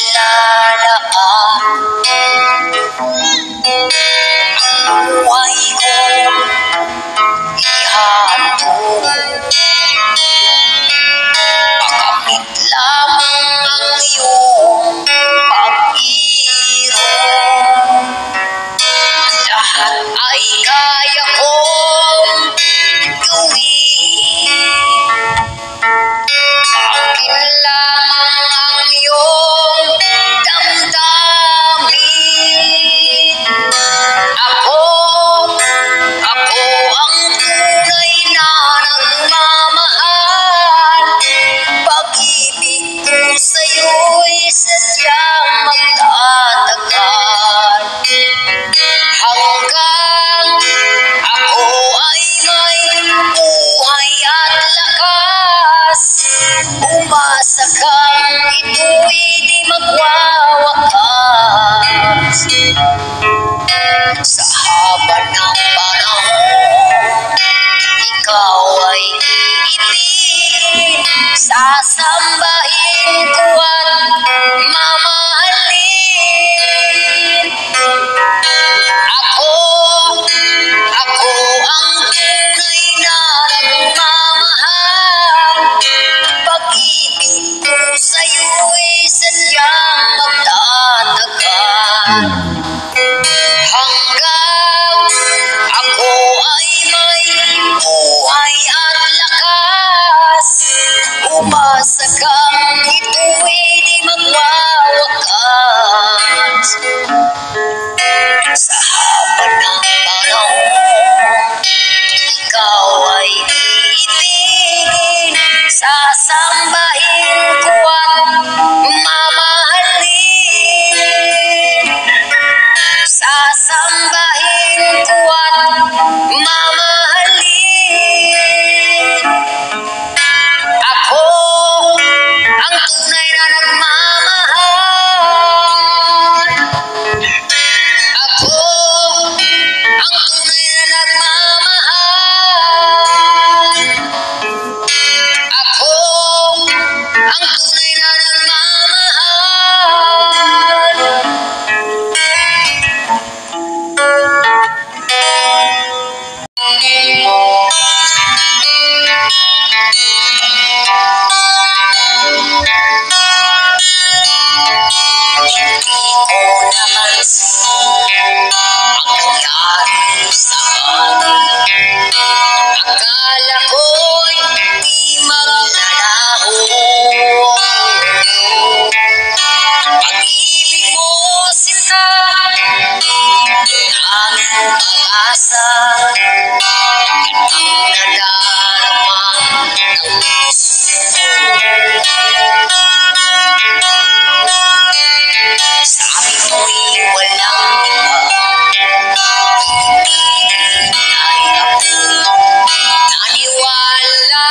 ilalaan ang buhay ko, ihandog makamit lamang ang iyong pag-iirong. Lahat ay kaya kong gawin, akin lamang ang iyong damdamin. Ako ang tunay na nagmamahal, pag-ibig ko sa'yo'y sadyang magtatagal. Hanggang ako ay may buhay at lakas, umasa kang ito'y di magwawakas. Sa haba ng panahon, ikaw ay iibigin, sasambahin ko at mamahalin. Ako ang tunay na nagmamahal, pag-ibig ko sa'yo'y sadyang magtatagal. Hanggang ako ay may buhay at lakas, umasa kang ito'y di magwawakas. Sa haba ng panahon, ikaw ay iibigin, sasambahin ko at mamahalin. Sasambahin ko at mamahalin. Ako ang tunay na nagmamahal. Ako ang tunay na nagmamahal. Ako ang tunay na nagmamahal. Hindi ko napansin ang nangyari sa akin. Akala ko'y di maglalaho. Pag-ibig mo, sinta, tanging pag-asa, ganang nadarama ng puso ko. Sabi mo'y walang iba, ibigin ay ako. Naniwala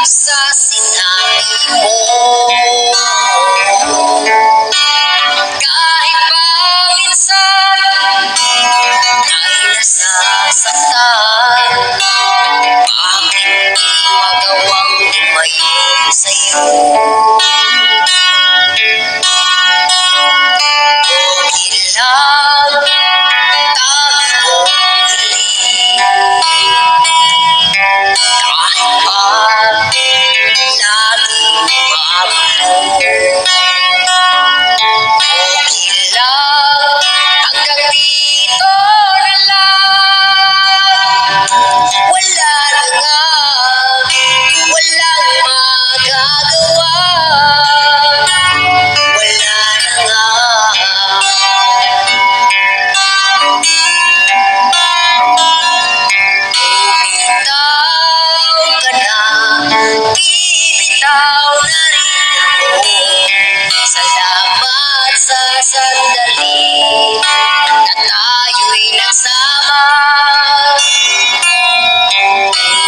sa sinabi mo, kahit pa minsan ay nasasaktan. Bakit di magawang lumayo sa'yo? Okay lang, tabi mong hiling, kahit pa laging magulo. Okay lang, hanggang dito na lang. Wala na nga, walang magagawa. Wala na nga. Bumitaw ka na, bibitaw na rin ako. Salamat sa sandali na tayo'y nagsama.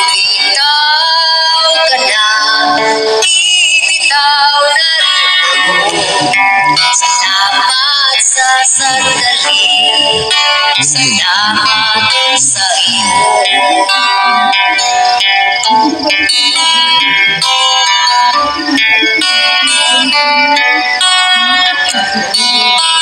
Bumitaw ka na, bibitaw na rin ako. Salamat sa sandali, salamat sa iyo. Walang iba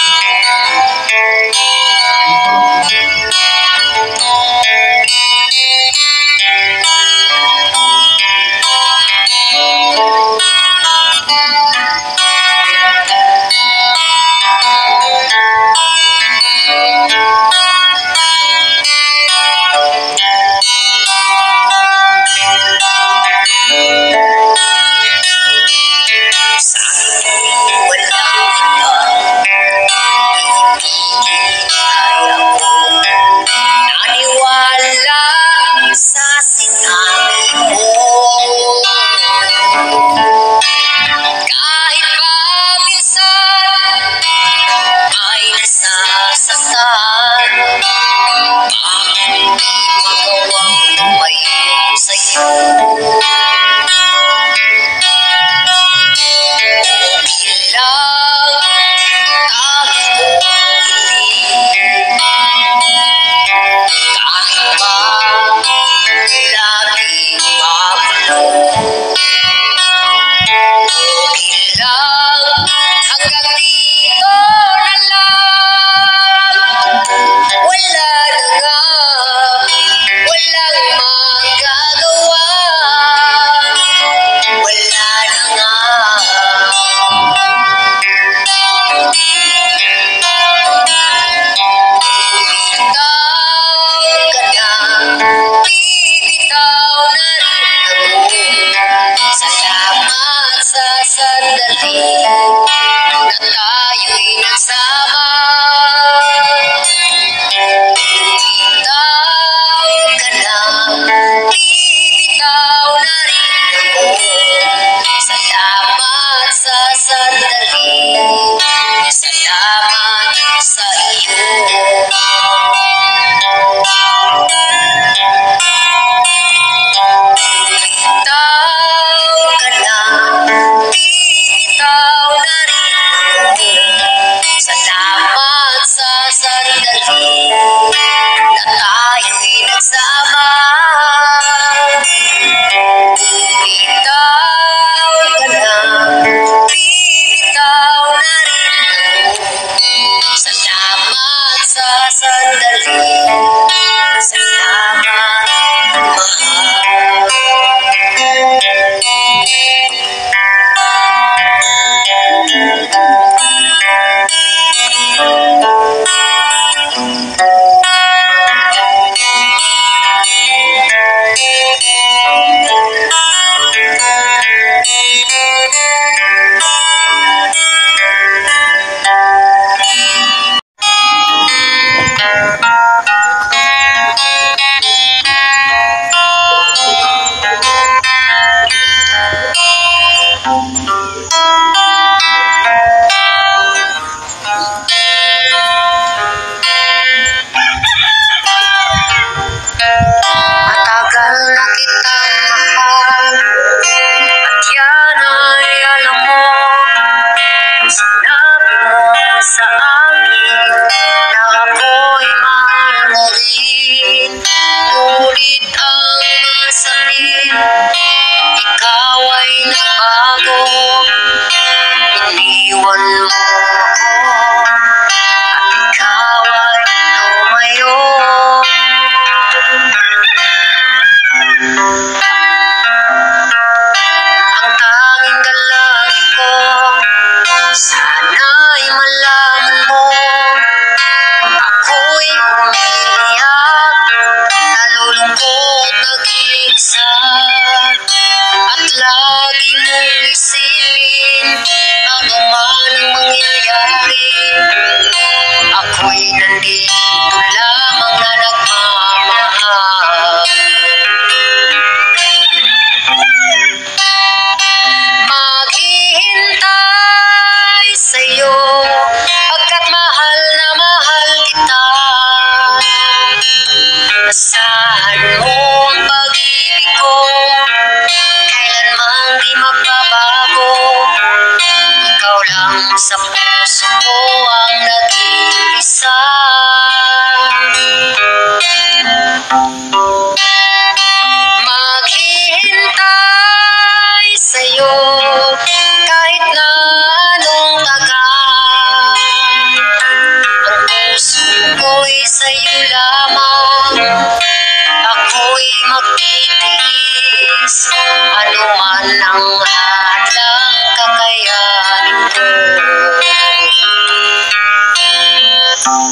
Ang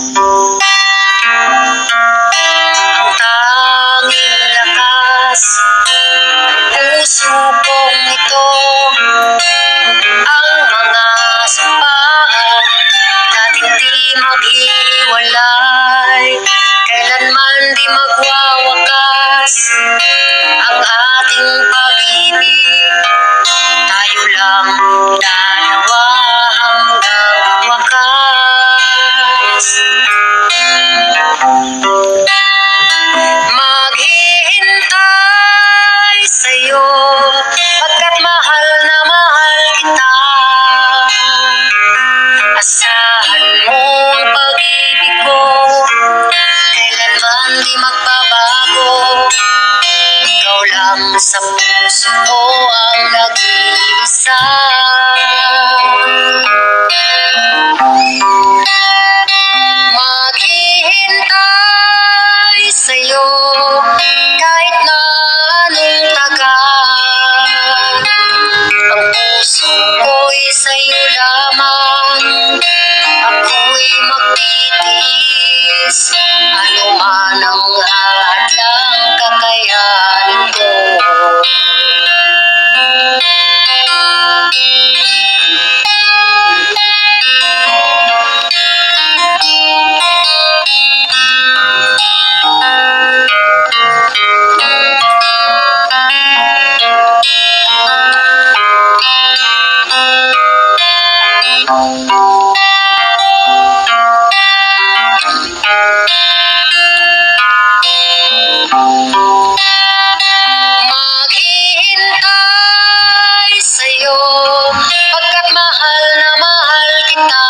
tanging lakas ng puso kong ito, ang mga sampaan natin di maghihiwalay, kailanman di magwawakas ang ating pag-ibig. Tayo lang dalawa hanggang wakas. Maghihintay sa'yo pagkat mahal na mahal kita. Asahan mo ang pag-ibig ko, kailanman di magbabago. Ikaw lang sa puso ko ang nag-iisa. Maghihintay sa'yo kahit na anong tagal. Ang puso ko'y sa'yo lamang, ako'y magtitiis. Ano man ang hadlang, kakayanin ko. Maghihintay sa'yo pagkat mahal na mahal kita.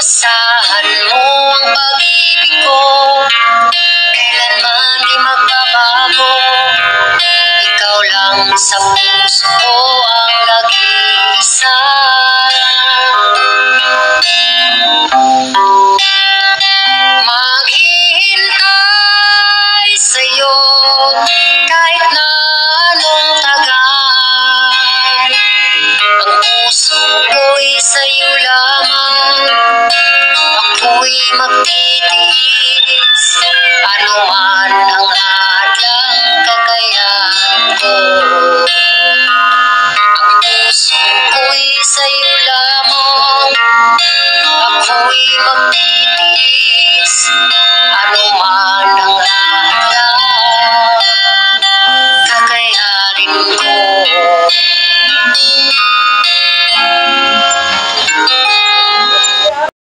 Asahan mo ang pag-ibig ko, kailanman di magbabago. Ikaw lang sa puso ko ang nag-iisa. Maghihintay sa'yo kahit na anong tagal. Ang puso ko'y sa'yo lamang, ako'y magtitiis. Ano man ang hadlang, kakayanin ko. Ang puso ko'y sa'yo lamang, ako'y magtitiis.